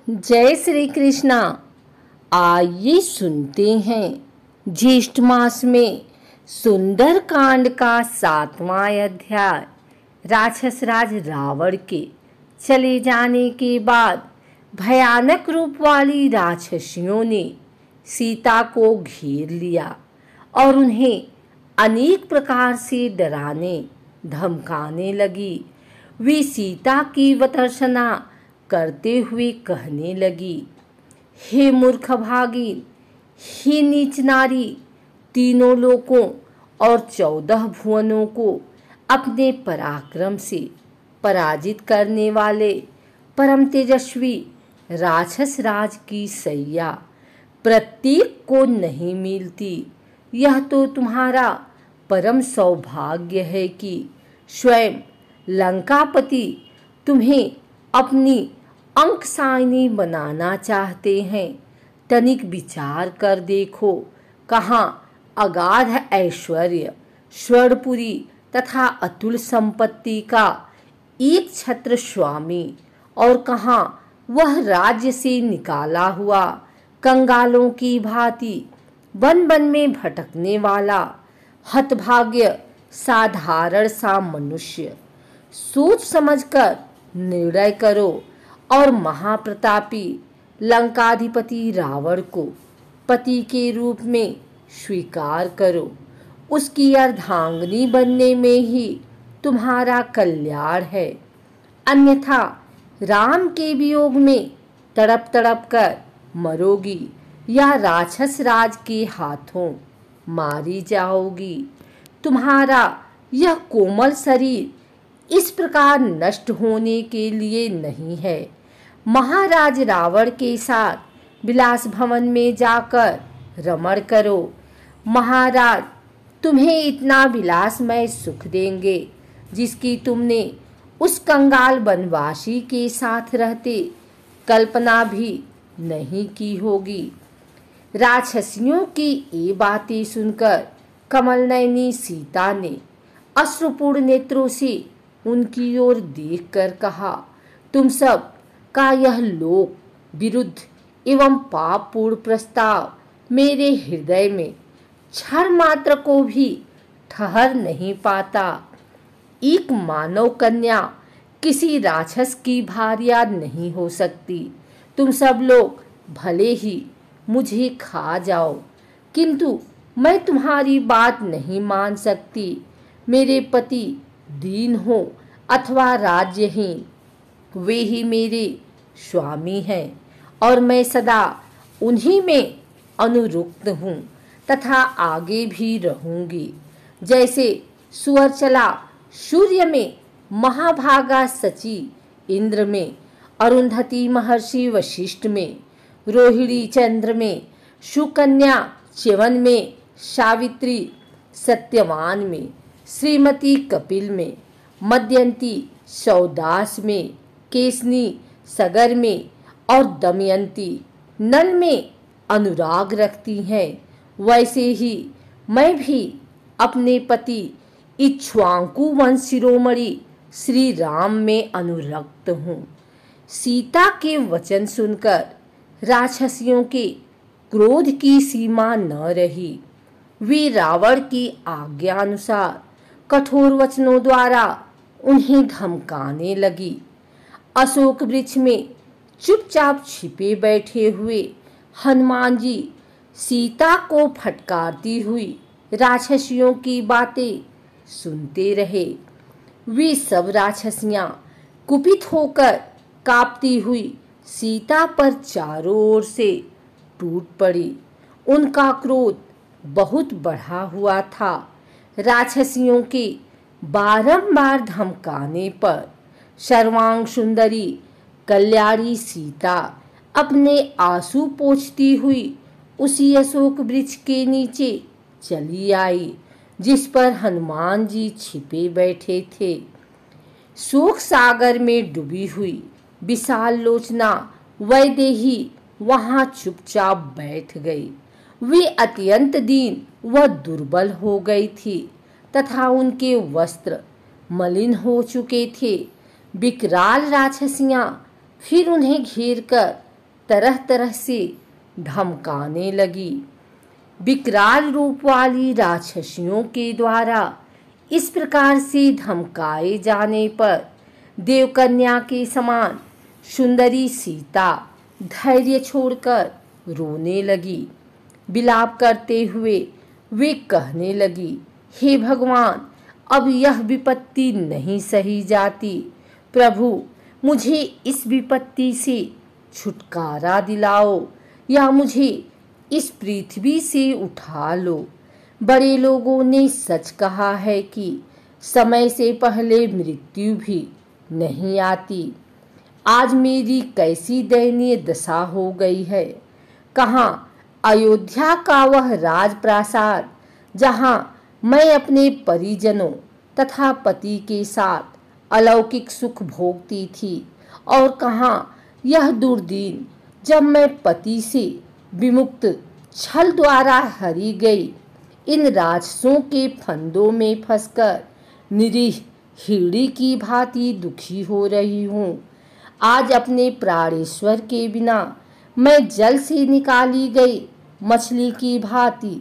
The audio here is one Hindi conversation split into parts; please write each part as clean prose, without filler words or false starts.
जय श्री कृष्णा। आइए सुनते हैं ज्येष्ठ मास में सुंदर कांड का 7वां अध्याय। राक्षस राज रावण के चले जाने के बाद भयानक रूप वाली राक्षसियों ने सीता को घेर लिया और उन्हें अनेक प्रकार से डराने धमकाने लगी। वे सीता की वतर्सना करते हुए कहने लगी, हे मूर्ख भागिन, हे नीच नारी, तीनों लोकों और 14 भुवनों को अपने पराक्रम से पराजित करने वाले परम तेजस्वी राक्षस राज की सैया प्रत्येक को नहीं मिलती। यह तो तुम्हारा परम सौभाग्य है कि स्वयं लंकापति तुम्हें अपनी अंकसायनी बनाना चाहते हैं। तनिक विचार कर देखो, कहाँ अगाध ऐश्वर्य, स्वर्णपुरी तथा अतुल संपत्ति का एक छत्र स्वामी और कहाँ वह राज्य से निकाला हुआ कंगालों की भांति वन वन में भटकने वाला हतभाग्य साधारण सा मनुष्य। सोच समझकर निर्णय करो और महाप्रतापी लंकाधिपति रावण को पति के रूप में स्वीकार करो। उसकी अर्धांगिनी बनने में ही तुम्हारा कल्याण है, अन्यथा राम के वियोग में तड़प तड़प कर मरोगी या राक्षस राज के हाथों मारी जाओगी। तुम्हारा यह कोमल शरीर इस प्रकार नष्ट होने के लिए नहीं है। महाराज रावण के साथ विलास भवन में जाकर रमण करो। महाराज तुम्हें इतना विलासमय सुख देंगे जिसकी तुमने उस कंगाल वनवासी के साथ रहते कल्पना भी नहीं की होगी। राक्षसियों की ये बातें सुनकर कमलनयनी सीता ने अश्रुपूर्ण नेत्रों से उनकी ओर देखकर कहा, तुम सब का यह लोक विरुद्ध एवं पापपूर्ण प्रस्ताव मेरे हृदय में क्षण मात्र को भी ठहर नहीं पाता। एक मानव कन्या किसी राक्षस की भार्या नहीं हो सकती। तुम सब लोग भले ही मुझे खा जाओ, किंतु मैं तुम्हारी बात नहीं मान सकती। मेरे पति दीन हो अथवा राज्यहीन, वे ही मेरे स्वामी हैं और मैं सदा उन्हीं में अनुरक्त हूँ तथा आगे भी रहूँगी। जैसे सुअर चला सूर्य में, महाभागा सची इंद्र में, अरुंधति महर्षि वशिष्ठ में, रोहिणी चंद्र में, सुकन्या च्यवन में, सावित्री सत्यवान में, श्रीमती कपिल में, मध्यंती सौदास में, केसनी सगर में और दमयंती नल में अनुराग रखती हैं। वैसे ही मैं भी अपने पति इक्ष्वाकु वंश शिरोमणि श्री राम में अनुरक्त हूँ। सीता के वचन सुनकर राक्षसियों के क्रोध की सीमा न रही। वे रावण की आज्ञा अनुसार कठोर वचनों द्वारा उन्हें धमकाने लगी। अशोक वृक्ष में चुपचाप छिपे बैठे हुए हनुमान जी सीता को फटकारती हुई राक्षसियों की बातें सुनते रहे। वे सब राक्षसियां कुपित होकर कांपती हुई सीता पर चारों ओर से टूट पड़ी। उनका क्रोध बहुत बढ़ा हुआ था। राक्षसियों के बारंबार धमकाने पर सर्वांग सुंदरी कल्याणी सीता अपने आंसू पोंछती हुई उसी अशोक वृक्ष के नीचे चली आई जिस पर हनुमान जी छिपे बैठे थे। शोक सागर में डूबी हुई विशाल लोचना वैदेही वहां चुपचाप बैठ गई। वे अत्यंत दीन व दुर्बल हो गई थी तथा उनके वस्त्र मलिन हो चुके थे। विकराल राक्षसियां फिर उन्हें घेर कर तरह तरह से धमकाने लगी। विकराल रूप वाली राक्षसियों के द्वारा इस प्रकार से धमकाए जाने पर देवकन्या के समान सुंदरी सीता धैर्य छोड़कर रोने लगी। विलाप करते हुए वे कहने लगी, हे भगवान, अब यह विपत्ति नहीं सही जाती। प्रभु, मुझे इस विपत्ति से छुटकारा दिलाओ या मुझे इस पृथ्वी से उठा लो। बड़े लोगों ने सच कहा है कि समय से पहले मृत्यु भी नहीं आती। आज मेरी कैसी दयनीय दशा हो गई है। कहाँ अयोध्या का वह राजप्रासाद जहाँ मैं अपने परिजनों तथा पति के साथ अलौकिक सुख भोगती थी, और कहाँ यह दुर्दिन जब मैं पति से विमुक्त छल द्वारा हरी गई इन राक्षसों के फंदों में फंसकर निरीह हिरणी की भांति दुखी हो रही हूँ। आज अपने प्राणेश्वर के बिना मैं जल से निकाली गई मछली की भांति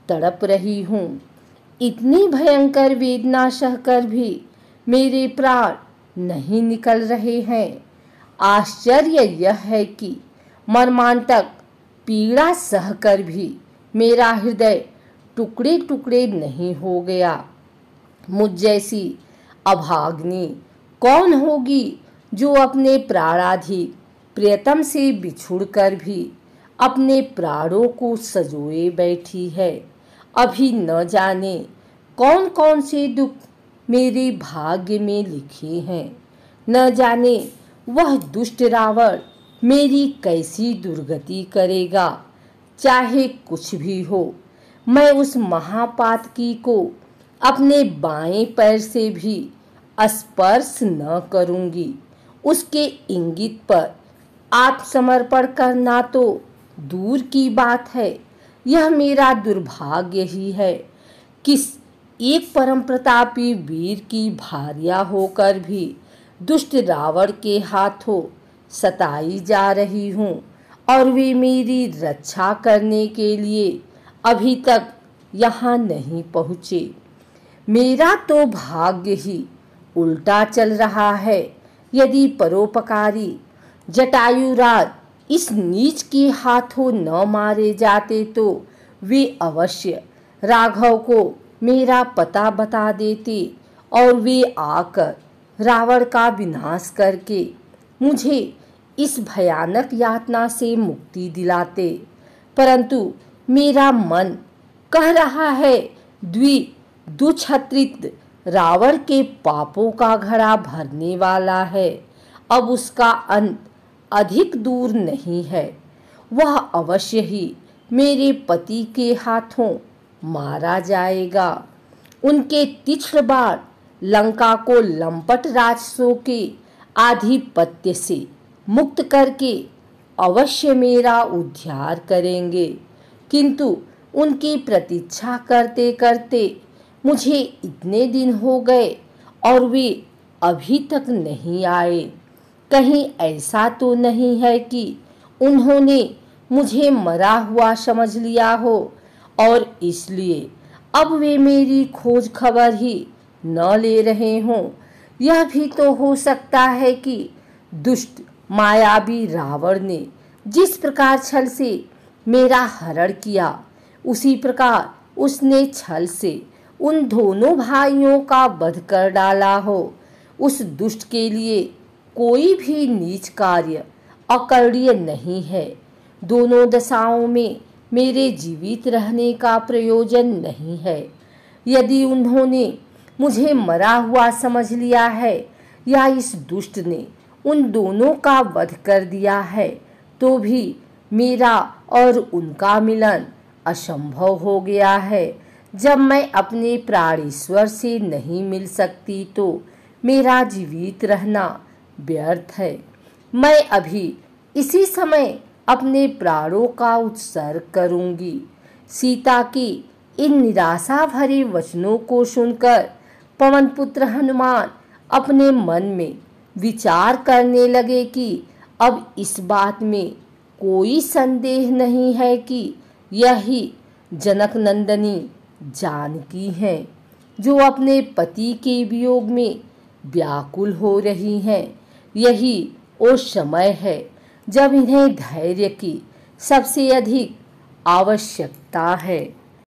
तड़प रही हूँ। इतनी भयंकर वेदना सहकर भी मेरे प्राण नहीं निकल रहे हैं। आश्चर्य यह है कि मर्मांतक पीड़ा सहकर भी मेरा हृदय टुकड़े टुकड़े नहीं हो गया। मुझ जैसी अभागिनी कौन होगी जो अपने प्राणाधिक प्रियतम से बिछुड़कर भी अपने प्राणों को सजोए बैठी है। अभी न जाने कौन कौन से दुख मेरे भाग्य में लिखे हैं। न जाने वह दुष्ट रावण मेरी कैसी दुर्गति करेगा। चाहे कुछ भी हो, मैं उस महापातकी को अपने बाएं पैर से भी स्पर्श न करूंगी। उसके इंगित पर आत्मसमर्पण करना तो दूर की बात है, यह मेरा दुर्भाग्य ही है। किस एक परम प्रतापी वीर की भार्या होकर भी दुष्ट रावण के हाथों सताई जा रही हूँ, और वे मेरी रक्षा करने के लिए अभी तक यहाँ नहीं पहुँचे। मेरा तो भाग्य ही उल्टा चल रहा है। यदि परोपकारी जटायुराज इस नीच के हाथों न मारे जाते तो वे अवश्य राघव को मेरा पता बता देते और वे आकर रावण का विनाश करके मुझे इस भयानक यातना से मुक्ति दिलाते। परंतु मेरा मन कह रहा है, दुछत्रित रावण के पापों का घड़ा भरने वाला है। अब उसका अंत अधिक दूर नहीं है। वह अवश्य ही मेरे पति के हाथों मारा जाएगा। उनके तीक्ष्ण बाण लंका को लंपट राक्षसों के आधिपत्य से मुक्त करके अवश्य मेरा उद्धार करेंगे। किंतु उनकी प्रतीक्षा करते करते मुझे इतने दिन हो गए और वे अभी तक नहीं आए। कहीं ऐसा तो नहीं है कि उन्होंने मुझे मरा हुआ समझ लिया हो और इसलिए अब वे मेरी खोज खबर ही न ले रहे हों। यह भी तो हो सकता है कि दुष्ट मायावी रावण ने जिस प्रकार छल से मेरा हरण किया, उसी प्रकार उसने छल से उन दोनों भाइयों का वध कर डाला हो। उस दुष्ट के लिए कोई भी नीच कार्य अकरणीय नहीं है। दोनों दशाओं में मेरे जीवित रहने का प्रयोजन नहीं है। यदि उन्होंने मुझे मरा हुआ समझ लिया है या इस दुष्ट ने उन दोनों का वध कर दिया है, तो भी मेरा और उनका मिलन असंभव हो गया है। जब मैं अपने प्राणेश्वर से नहीं मिल सकती तो मेरा जीवित रहना व्यर्थ है। मैं अभी इसी समय अपने प्राणों का उत्सर्ग करूंगी। सीता की इन निराशा भरे वचनों को सुनकर पवनपुत्र हनुमान अपने मन में विचार करने लगे कि अब इस बात में कोई संदेह नहीं है कि यही जनक नंदनी जानकी हैं, जो अपने पति के वियोग में व्याकुल हो रही हैं। यही वो समय है जब इन्हें धैर्य की सबसे अधिक आवश्यकता है।